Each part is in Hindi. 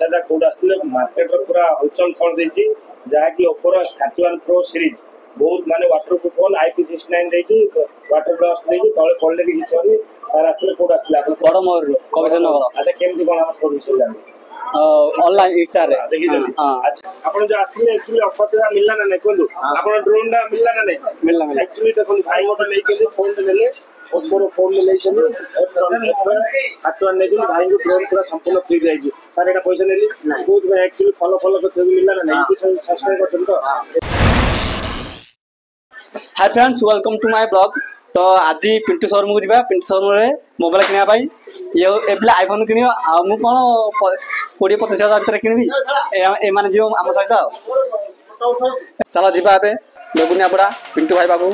पचादा कोड आसले मार्केट रो पूरा हलचल कर देछि जहाँकि ओप्पो 31 प्रो सीरीज बहुत माने वाटरप्रूफ फोन IP69 देछि वाटर ब्लास्ट देछि तळे पडले भी किछ होनी सारा आसले कोड आसले बड़ मोर कमिशन नगर अच्छा केमति कोन हम सब विषय जानि ऑनलाइन इंस्टा रे देखि जल्दी अच्छा आपण जो आसले एक्चुअली ऑफर ता मिलला ना नै कोंदु आपण ड्रोन दा मिलला ना नै मिलला एक्चुअली देखो भाई मोटर नै के फोन देले ओप्पो फोन ले लेछन हाथ ने जो भाई को ड्रोन पूरा संपूर्ण फ्री जाई छी सारे का पैसा लेली बहुत भाई एक्चुअली फॉलो को मिलला ना नै कुछ सब्सक्राइब करछन तो hi friends welcome to my blog. तो आज पिंटू शोरूम को जीवा पिंटू शोरूम रे मोबाइल किनिया पाई ये एप्पल आईफोन किनियो आ मु कोन 20-25 हजार भीतर किनिबी ए माने जो हम सहित चलो जीवा बे बेगुनिया पड़ा पिंटू भाई बाबू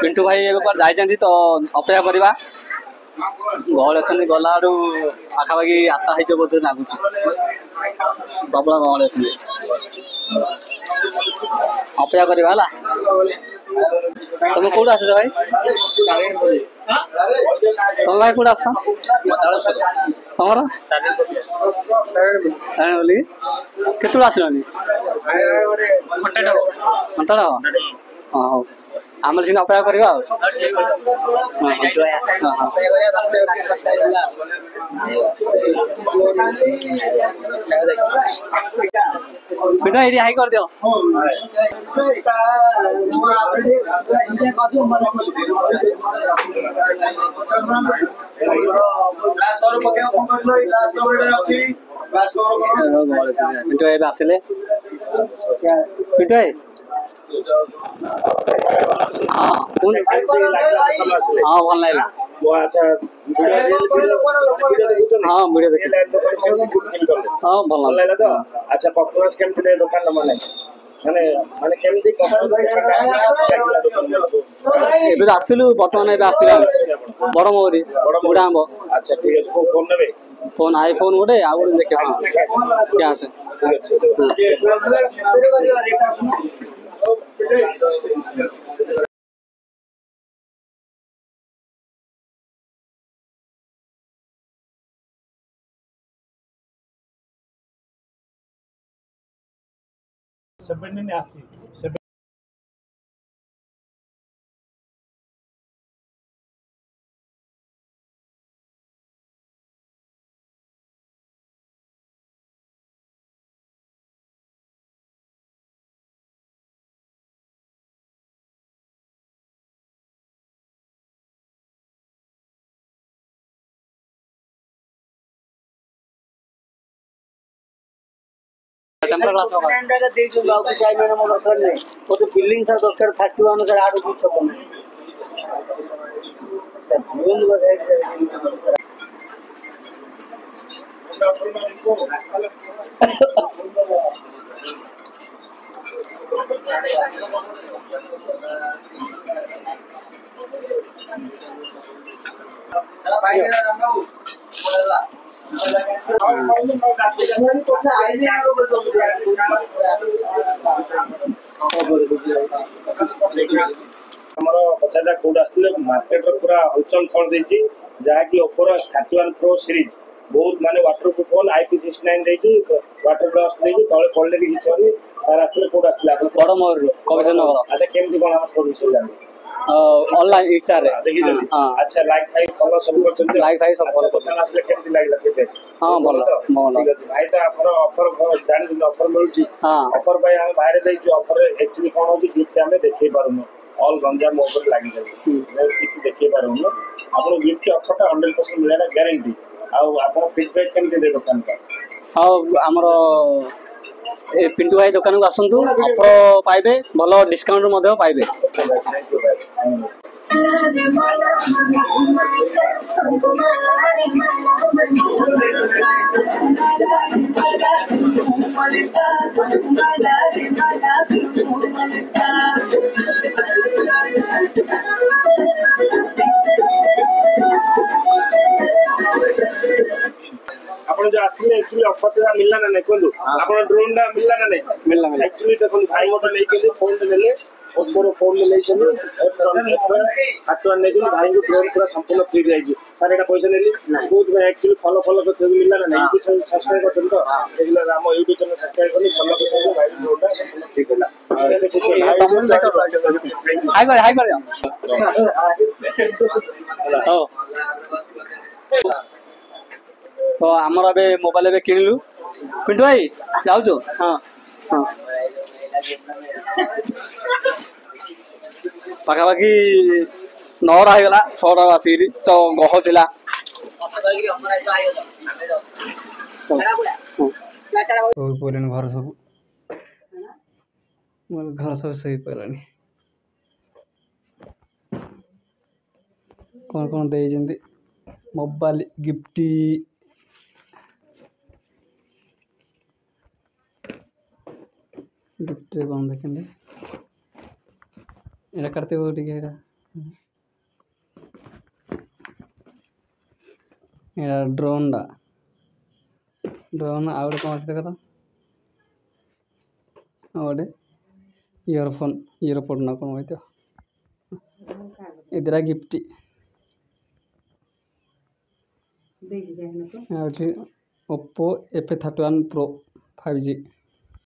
पिंटू भाई एक बार जाइछन्ती तो अपेक्षा करबा गहल अछन गला आडू आखाबागी आता है जो बोते लागुची बाबला गहल अछन अपेक्षा करबा हला तुम कोड आछ भाई तुम भाई कोड आछ तमरा तारे बोली केतु आछलनी घंटा हां आमर सिन अपेक्षा करबा बेटा एडी हाई कर दियो पिंटू भाई आसिले पिंटू भाई हाँ भल लगे हाँ वीडियो देखिए हाँ भल लगे तो अच्छा परफॉर्मेंस केमति दे दुकान माने माने माने केमति एबे आसिलु बर्तमान एबे आसिला बड़ मोरी बुढ़ा आंब अच्छा ठीक है फोन नेबे फोन आईफोन गोटे आ गोटे देखे हाँ क्या से सेवेंटीन आसी टेम्पर ग्लास होगा स्टैंडर्ड का देख लो आपको चाहिए मेरा मोबाइल कर ले वो तो बिल्डिंग सा डॉक्टर फैक्ट्री अनुसार आड़ कुछ तो नहीं बूंद बस ଆମର ପଚାରିଲା କୋଉଠି ଆସିଥିଲେ ମାର୍କେଟର ପୁରା ହଲଚଲ କରିଦେଇଛି ଯାହାକି ଓପୋର 31 Pro ସିରିଜ ବହୁତ ମାନେ ୱାଟର ପ୍ରୁଫ୍ ଫୋନ୍ IP69 ଦେଇଛି ୱାଟର ଡଷ୍ଟ ଦେଇଛି ତଳେ ପଡ଼ିଲେ ବି କିଛି ହବନି ସାର୍ ଆସିଥିଲେ କୋଉଠି ଆସିଥିଲେ ଆପଣ ବଡ଼ ମୟୂରରୁ କବିଶନ ନଗର ଆଚ୍ଛା କେମିତି କଣ ଆମ ଷ୍ଟୋର ବିଷୟରେ ଜାଣିବେ ଅନଲାଇନ୍ ଇନଷ୍ଟାରେ ଦେଖିଛନ୍ତି ହଁ ଆଚ୍ଛା ଲାଇକ୍ ଫାଇକ୍ ଫଲୋ ସବୁ କରିଛନ୍ତି ଲାଇକ୍ ଫାଇକ୍ ସବୁ follow ଦୋକାନ ଆସିଲେ କେମିତି ଲାଗିଲା କେବେ ହଁ ଭଲ ଭଲ ଠିକ ଅଛି ଭାଇ ତ ଆପଣ ଅଫର ଜାଣିଛନ୍ତି ଅଫର ମିଳୁଛି ହଁ ଅଫର ପାଇଁ ଆମେ ବାହାରେ ଦେଇଛୁ ଅଫରରେ ଆକ୍ଚୁଆଲି କଣ ହଉଛି ଗିଫ୍ଟ ଆମେ ଦେଖେଇ ପାରୁନୁ ଅଲ୍ ଗଞ୍ଜାମ ଉପରେ ଲାଗିଯାଉଛି କିଛି ଦେଖେଇ ପାରୁନୁ ଆପଣ ଗିଫ୍ଟ ଅଫରଟା 100% ମିଳିବା ଗ୍ୟାରେଣ୍ଟି ଆଉ ଆପଣ ଫିଡବ୍ୟାକ୍ କେମିତି ଦେବେ ଦୋକାନ ସାର୍ ଆଉ ଆମର ଏ ପିଣ୍ଟୁ ଭାଇ ଦୋକାନକୁ ଆସନ୍ତୁ ଅଫର ପାଇବେ ଭଲ ଡିସକାଉଣ୍ଟ ମଧ୍ୟ ପାଇବେ ଥ୍ୟାଙ୍କ ୟୁ ଭାଇ ଆପଣ ଯୋଉ ଆସିଥିଲେ ଆକ୍ଚୁଆଲି ଅଫର ଟା ମିଳିଲା ନା ନାଇଁ କୁହନ୍ତୁ ଆପଣ ଡ୍ରୋନ୍ ଟା ମିଳିଲା ନା ନାଇଁ ମିଳିଲା ଆକ୍ଚୁଆଲି ଦେଖନ୍ତୁ ଭାଇ ଗୋଟେ ନେଇଛନ୍ତି ଫୋନ୍ ଟେ ନେଲେ ଓପୋର ଫୋନ୍ ନେଇଛନ୍ତି ହାତ ନେଇଛନ୍ତି ଭାଇଙ୍କୁ ଡ୍ରୋନ୍ ପୁରା ସମ୍ପୂର୍ଣ୍ଣ ଫ୍ରି ଦିଆଯାଇଛି ସାର୍ ଏଇଟା ପଇସା ନେଲି ବହୁତ ଭାଇ ଆକ୍ଚୁଆଲି ଫଲୋ କରିଛନ୍ତି ମିଳିଲା ନା ନାଇଁ ୟୁଟ୍ୟୁବ ଚ୍ୟାନେଲ ସବସ୍କ୍ରାଇବ କରିଛନ୍ତି ତ ଦେଖିଲା ଆମ ୟୁଟ୍ୟୁବ ଚ୍ୟାନେଲ ସବସ୍କ୍ରାଇବ କରି ଫଲୋ କରିଛନ୍ତି ଭାଇ ଡ୍ରୋନ୍ ଟା ସମ୍ପୂର୍ଣ୍ଣ ଫ୍ରି ଦେଲା ହାଇ କରି ହଉ ତ ଆମର ଏବେ ମୋବାଇଲ ଏବେ କିଣିଲୁ ପିଣ୍ଟୁ ଭାଇ ଯାଉଛୁ ହଁ ହଁ ପାଖାପାଖି 9ଟା ହେଇଗଲା 6ଟା ଆସିକିରି ତ ଗହ ଥିଲା ଶୋଇ ପଡ଼ିଲେଣି ଘର ସବୁ ଘର ସବୁ ଶୋଇ ପଡ଼ିଲେଣି କ'ଣ କ'ଣ ଦେଇଛନ୍ତି ମୋବାଇଲ ଗିଫ୍ଟ गिफ्ट कौन देखेंगे ये करते हुए ठीक है ये ड्रोन आउट कौन से देखा और इयरफोन ना कौन होता इधर gift Oppo F31 Pro 5G